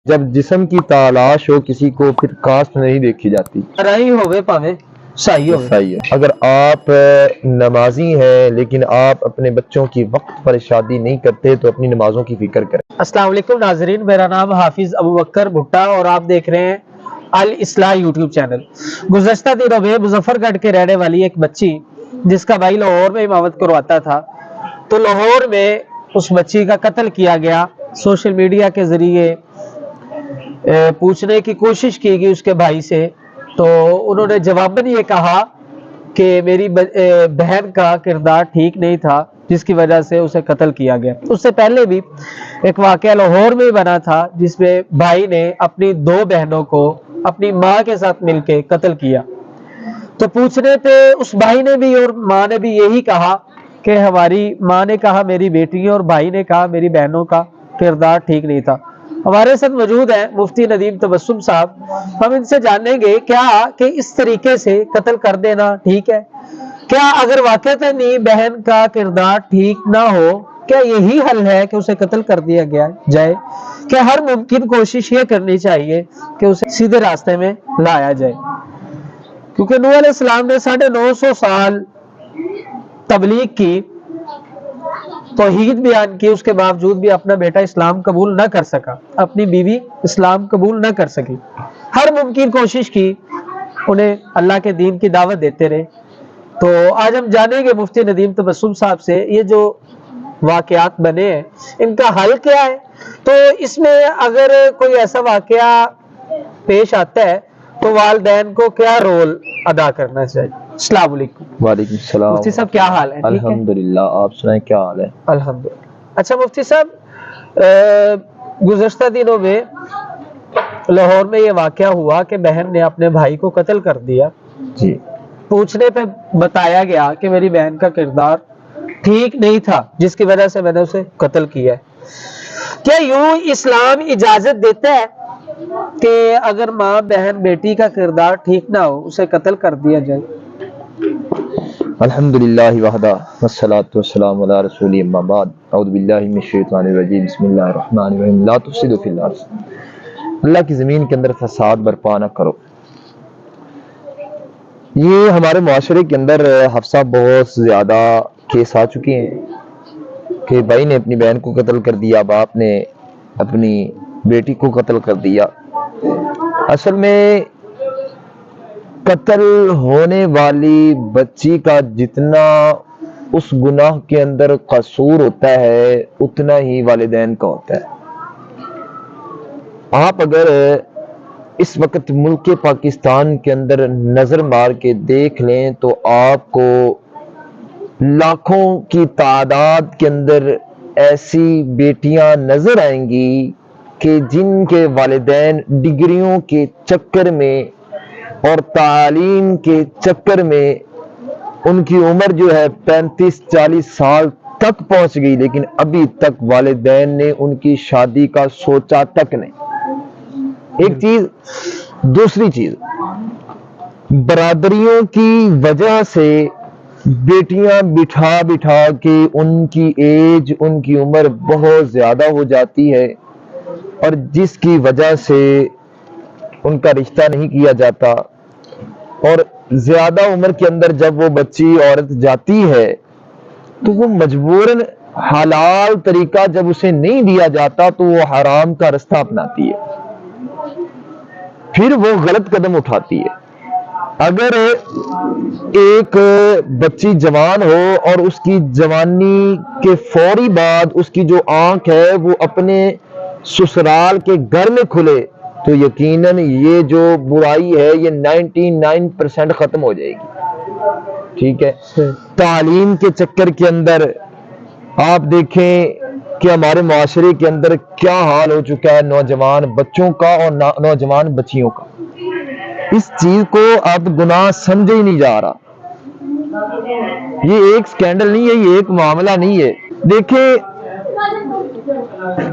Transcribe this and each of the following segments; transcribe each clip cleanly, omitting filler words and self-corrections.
جب جسم کی تلاش ہو کسی کو پھر کاسٹ نہیں دیکھی جاتی. رائی ہوئے پاویں صحیح ہوئے. صحیح ہے. اگر آپ نمازی ہیں لیکن آپ اپنے بچوں کی وقت پر شادی نہیں کرتے تو اپنی نمازوں کی فکر کریں. السلام علیکم ناظرین، میرا نام حافظ ابو بکر بھٹا اور آپ دیکھ رہے ہیں الاصلاح یوٹیوب چینل. گزشتہ دنوں میں مظفر گڑھ کے رہنے والی ایک بچی جس کا بھائی لاہور میں امامت کرواتا تھا، تو لاہور میں اس بچی کا قتل کیا گیا. سوشل میڈیا کے ذریعے پوچھنے کی کوشش کی گئی اس کے بھائی سے، تو انہوں نے جواباً یہ کہا کہ میری بہن کا کردار ٹھیک نہیں تھا جس کی وجہ سے اسے قتل کیا گیا. اس سے پہلے بھی ایک واقعہ لاہور میں بنا تھا جس میں بھائی نے اپنی دو بہنوں کو اپنی ماں کے ساتھ مل کے قتل کیا. تو پوچھنے پہ اس بھائی نے بھی اور ماں نے بھی یہی کہا کہ ہماری ماں نے کہا میری بیٹی اور بھائی نے کہا میری بہنوں کا کردار ٹھیک نہیں تھا. ہمارے ساتھ موجود ہیں مفتی ندیم تبسم صاحب. ہم ان سے جانیں گے کیا کہ اس طریقے سے قتل کر دینا ٹھیک ہے؟ کیا اگر واقعتاً بہن کا کردار ٹھیک نہ ہو کیا یہی حل ہے کہ اسے قتل کر دیا گیا جائے؟ کیا ہر ممکن کوشش یہ کرنی چاہیے کہ اسے سیدھے راستے میں لایا جائے؟ کیونکہ نوح علیہ السلام نے 950 سال تبلیغ کی، توحید بیان کی، اس کے باوجود بھی اپنا بیٹا اسلام قبول نہ کر سکا، اپنی بیوی اسلام قبول نہ کر سکی. ہر ممکن کوشش کی، انہیں اللہ کے دین کی دعوت دیتے رہے. تو آج ہم جانیں گے مفتی ندیم تبسم صاحب سے یہ جو واقعات بنے ہیں ان کا حل کیا ہے. تو اس میں اگر کوئی ایسا واقعہ پیش آتا ہے تو والدین کو کیا رول ادا کرنا چاہیے؟ السلام علیکم. وعلیکم السلام. مفتی صاحب کیا حال ہے؟ الحمدللہ، آپ سنائیں کیا حال ہے؟ الحمدللہ. اچھا مفتی صاحب، گزشتہ دنوں میں لاہور میں یہ واقعہ ہوا کہ بہن نے اپنے بھائی کو قتل کر دیا. جی. پوچھنے پہ بتایا گیا کہ میری بہن کا کردار ٹھیک نہیں تھا جس کی وجہ سے میں نے اسے قتل کیا ہے. کیا یوں اسلام اجازت دیتا ہے کہ اگر ماں بہن بیٹی کا کردار ٹھیک نہ ہو اسے قتل کر دیا جائے؟ الحمدللہ وحدہ والصلاة والسلام علی رسول اما بعد اعوذ باللہ من الشیطان الرجیم بسم اللہ الرحمن الرحیم لا تفسدوا فی الارض. اللہ کی زمین کے اندر فساد برپا نہ کرو. یہ ہمارے معاشرے کے اندر حفصہ بہت زیادہ کیس آ چکے ہیں کہ بھائی نے اپنی بہن کو قتل کر دیا، باپ نے اپنی بیٹی کو قتل کر دیا. اصل میں قتل ہونے والی بچی کا جتنا اس گناہ کے اندر قصور ہوتا ہے اتنا ہی والدین کا ہوتا ہے. آپ اگر اس وقت ملک پاکستان کے اندر نظر مار کے دیکھ لیں تو آپ کو لاکھوں کی تعداد کے اندر ایسی بیٹیاں نظر آئیں گی کہ جن کے والدین ڈگریوں کے چکر میں اور تعلیم کے چکر میں ان کی عمر جو ہے 35-40 سال تک پہنچ گئی لیکن ابھی تک والدین نے ان کی شادی کا سوچا تک نہیں. ایک چیز. دوسری چیز، برادریوں کی وجہ سے بیٹیاں بٹھا بٹھا کے ان کی ایج، ان کی عمر بہت زیادہ ہو جاتی ہے اور جس کی وجہ سے ان کا رشتہ نہیں کیا جاتا. اور زیادہ عمر کے اندر جب وہ بچی عورت جاتی ہے تو وہ مجبوراً حلال طریقہ جب اسے نہیں دیا جاتا تو وہ حرام کا رستہ اپناتی ہے، پھر وہ غلط قدم اٹھاتی ہے. اگر ایک بچی جوان ہو اور اس کی جوانی کے فوری بعد اس کی جو آنکھ ہے وہ اپنے سسرال کے گھر میں کھلے تو یقیناً یہ جو برائی ہے یہ 99% ختم ہو جائے گی. ٹھیک ہے. تعلیم کے چکر کے اندر آپ دیکھیں کہ ہمارے معاشرے کے اندر کیا حال ہو چکا ہے نوجوان بچوں کا اور نوجوان بچیوں کا. اس چیز کو اب گناہ سمجھا ہی نہیں جا رہا. یہ ایک سکینڈل نہیں ہے، یہ ایک معاملہ نہیں ہے. دیکھیں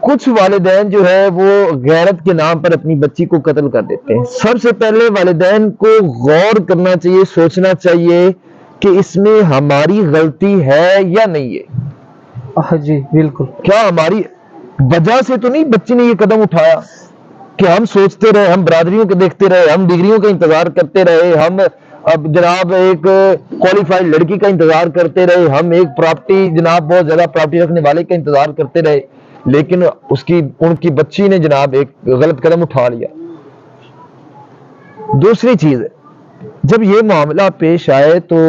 کچھ والدین جو ہے وہ غیرت کے نام پر اپنی بچی کو قتل کر دیتے ہیں. سب سے پہلے والدین کو غور کرنا چاہیے، سوچنا چاہیے کہ اس میں ہماری غلطی ہے یا نہیں ہے. جی بالکل. کیا ہماری وجہ سے تو نہیں بچی نے یہ قدم اٹھایا؟ کہ ہم سوچتے رہے، ہم برادریوں کے دیکھتے رہے، ہم ڈگریوں کا انتظار کرتے رہے، ہم اب جناب ایک کوالیفائڈ لڑکی کا انتظار کرتے رہے، ہم ایک پراپرٹی جناب بہت زیادہ پراپرٹی رکھنے والے کا انتظار کرتے رہے، لیکن ان کی بچی نے جناب ایک غلط قدم اٹھا لیا۔ دوسری چیز ہے، جب یہ معاملہ پیش آئے تو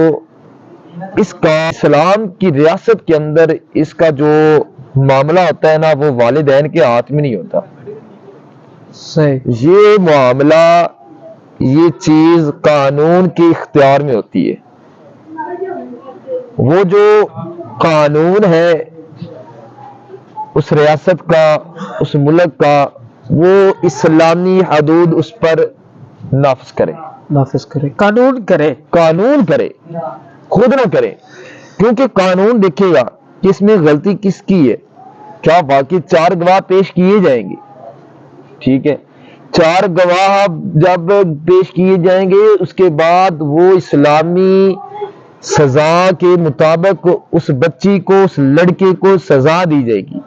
اس کا اسلام کی ریاست کے اندر اس کا جو معاملہ ہوتا ہے نا، وہ والدین کے ہاتھ میں نہیں ہوتا۔ صحیح، یہ معاملہ، یہ چیز قانون کے اختیار میں ہوتی ہے۔ وہ جو قانون ہے اس ریاست کا، اس ملک کا، وہ اسلامی حدود اس پر نافذ کرے، نافذ کرے، قانون کرے، خود نہ کرے، کیونکہ قانون دیکھے گا کہ اس میں غلطی کس کی ہے۔ کیا باقی 4 گواہ پیش کیے جائیں گے، ٹھیک ہے، 4 گواہ جب پیش کیے جائیں گے اس کے بعد وہ اسلامی سزا کے مطابق اس بچی کو، اس لڑکے کو سزا دی جائے گی،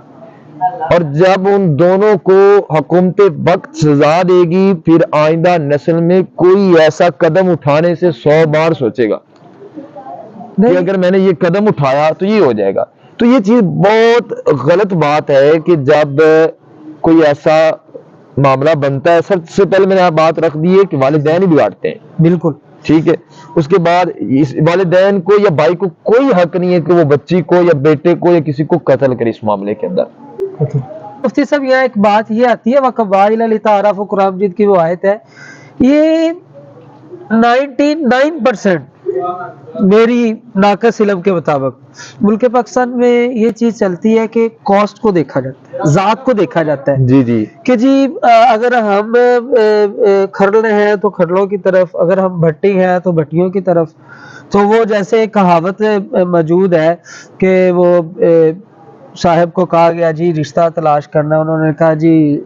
اور جب ان دونوں کو حکومت وقت سزا دے گی، پھر آئندہ نسل میں کوئی ایسا قدم اٹھانے سے 100 بار سوچے گا کہ اگر میں نے یہ قدم اٹھایا تو یہ ہو جائے گا۔ تو یہ چیز بہت غلط بات ہے کہ جب کوئی ایسا معاملہ بنتا ہے، سب سے پہلے میں نے بات رکھ دی ہے کہ والدین ہی بگاڑتے ہیں، بالکل، ٹھیک ہے، اس کے بعد اس والدین کو یا بھائی کو کوئی حق نہیں ہے کہ وہ بچی کو یا بیٹے کو یا کسی کو قتل کرے اس معاملے کے اندر۔ مفتی صاحب یہاں ایک بات یہ آتی ہے، وَقَبَائِلَ لِتَعَارَفُوا قرآن مجید کی وہ آیت ہے، یہ 99% میری ناقص علم کے مطابق ملک پاکستان میں یہ چیز چلتی ہے کہ کاسٹ کو دیکھا جاتا ہے، ذات کو دیکھا جاتا ہے، جی جی، کہ جی اگر ہم کھرلے ہیں تو کھرلوں کی طرف، اگر ہم بھٹی ہیں تو بھٹیوں کی طرف۔ تو وہ جیسے ایک کہاوت موجود ہے کہ وہ صاحب کو کہا گیا جی رشتہ تلاش کرنا، انہوں نے کہا جی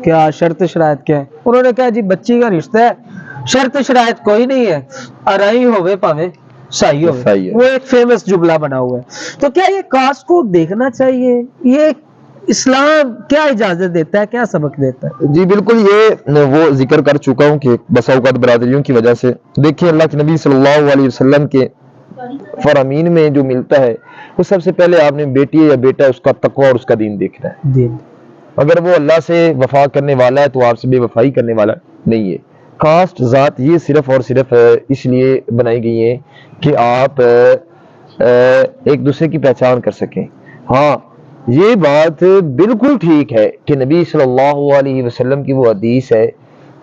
کیا شرط شرائط کیا ہے، انہوں نے کہا جی بچی کا رشتہ ہے، شرط شرائط کوئی نہیں ہے، ارائی ہوئے پاوے سائی ہوئے، وہ ایک فیمس جملہ بنا ہوا ہے۔ تو کیا یہ کاسٹ کو دیکھنا چاہیے؟ یہ اسلام کیا اجازت دیتا ہے، کیا سبق دیتا ہے؟ جی بالکل، یہ وہ ذکر کر چکا ہوں کہ بسا اوقات برادریوں کی وجہ سے دیکھیں اللہ کے نبی صلی اللہ علیہ وسلم کے فرامین میں جو ملتا ہے وہ سب سے پہلے آپ نے بیٹی یا بیٹا اس کا تقوی اور اس کا دین دیکھنا ہے۔ دین، اگر وہ اللہ سے وفا کرنے والا ہے تو آپ سے بے وفائی کرنے والا نہیں ہے۔ کاسٹ، ذات، یہ صرف اور صرف اس لیے بنائی گئی ہیں کہ آپ ایک دوسرے کی پہچان کر سکیں۔ ہاں یہ بات بالکل ٹھیک ہے کہ نبی صلی اللہ علیہ وسلم کی وہ حدیث ہے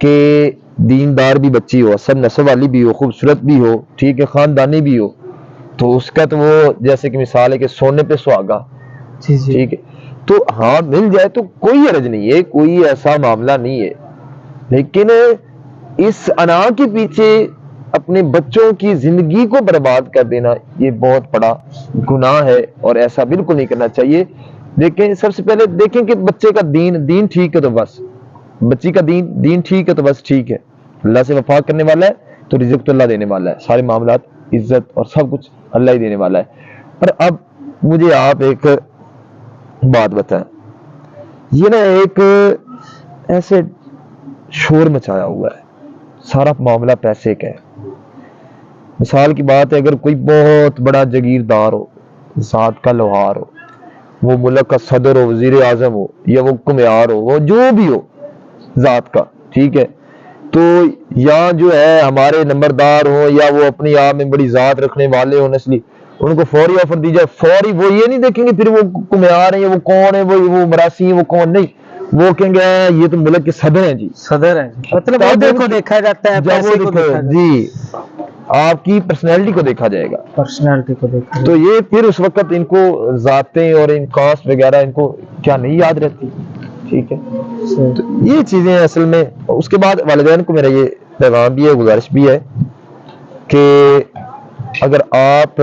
کہ دیندار بھی بچی ہو، سب نسب والی بھی ہو، خوبصورت بھی ہو، ٹھیک ہے، خاندانی بھی ہو، تو اس کا تو وہ جیسے کہ مثال ہے کہ سونے پہ سہاگا، جی جی، ٹھیک ہے، تو ہاں مل جائے تو کوئی حرج نہیں ہے، کوئی ایسا معاملہ نہیں ہے، لیکن اس انا کے پیچھے اپنے بچوں کی زندگی کو برباد کر دینا یہ بہت بڑا گناہ ہے اور ایسا بالکل نہیں کرنا چاہیے۔ لیکن سب سے پہلے دیکھیں کہ بچے کا دین ٹھیک ہے تو بس، بچی کا دین ٹھیک ہے تو بس ٹھیک ہے، اللہ سے وفا کرنے والا ہے تو رزق تو اللہ دینے والا ہے، سارے معاملات عزت اور سب کچھ اللہ ہی دینے والا ہے۔ اور اب مجھے آپ ایک بات بتائیں، یہ نا ایک ایسے شور مچایا ہوا ہے، سارا معاملہ پیسے کا ہے۔ مثال کی بات ہے، اگر کوئی بہت بڑا جاگیردار ہو، ذات کا لوہار ہو، وہ ملک کا صدر ہو، وزیر اعظم ہو، یا وہ کمیار ہو، وہ جو بھی ہو ذات کا، ٹھیک ہے، تو یا جو ہے ہمارے نمبردار ہو یا وہ اپنی آپ میں بڑی ذات رکھنے والے ہو نسلی، ان کو فوری آفر دی جائے، فوری وہ یہ نہیں دیکھیں گے پھر وہ کمیار ہیں یا وہ کون ہے، وہ مراسی ہیں، وہ کون نہیں، وہ کہیں گے یہ تو ملک کے صدر ہیں جی، صدر ہے، مطلب عہدے کو دیکھا جاتا ہے، پیسے کو دیکھا جاتا ہے، جی آپ کی پرسنالٹی کو دیکھا جائے گا، پرسنالٹی کو دیکھا تو یہ پھر اس وقت ان کو ذاتیں اور ان کاسٹ وغیرہ ان کو کیا نہیں یاد رہتی، ٹھیک ہے، تو یہ چیزیں اصل میں۔ اس کے بعد والدین کو میرا یہ پیغام بھی ہے، گزارش بھی ہے کہ اگر آپ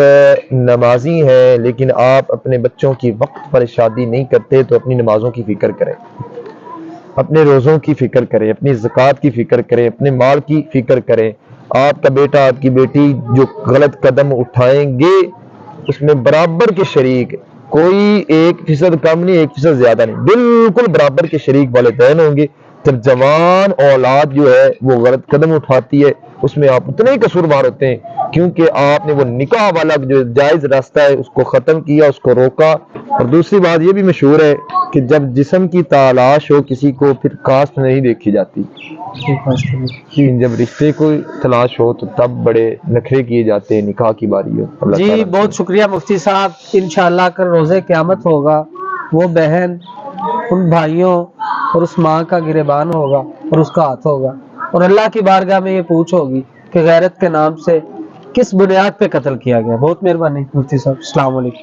نمازی ہیں لیکن آپ اپنے بچوں کی وقت پر شادی نہیں کرتے تو اپنی نمازوں کی فکر کریں، اپنے روزوں کی فکر کریں، اپنی زکوٰۃ کی فکر کریں، اپنے مال کی فکر کریں۔ آپ کا بیٹا، آپ کی بیٹی جو غلط قدم اٹھائیں گے اس میں برابر کے شریک، کوئی 1% کم نہیں، 1% زیادہ نہیں، بالکل برابر کے شریک والدین ہوں گے، جب جوان اولاد جو ہے وہ غلط قدم اٹھاتی ہے اس میں آپ اتنے ہی قصوروار ہوتے ہیں کیونکہ آپ نے وہ نکاح والا جو جائز راستہ ہے اس کو ختم کیا، اس کو روکا۔ اور دوسری بات یہ بھی مشہور ہے کہ جب جسم کی تلاش ہو کسی کو پھر کاسٹ نہیں دیکھی جاتی، جب رشتے کو تلاش ہو تو تب بڑے نخرے کیے جاتے ہیں نکاح کی باری ہو۔ اللہ جی تعالیٰ بہت شکریہ مفتی صاحب، انشاءاللہ کل روزے قیامت ہوگا، وہ بہن ان بھائیوں اور اس ماں کا گریبان ہوگا اور اس کا ہاتھ ہوگا، اور اللہ کی بارگاہ میں یہ پوچھ ہوگی کہ غیرت کے نام سے کس بنیاد پہ قتل کیا گیا۔ بہت مہربانی مفتی صاحب، السلام علیکم۔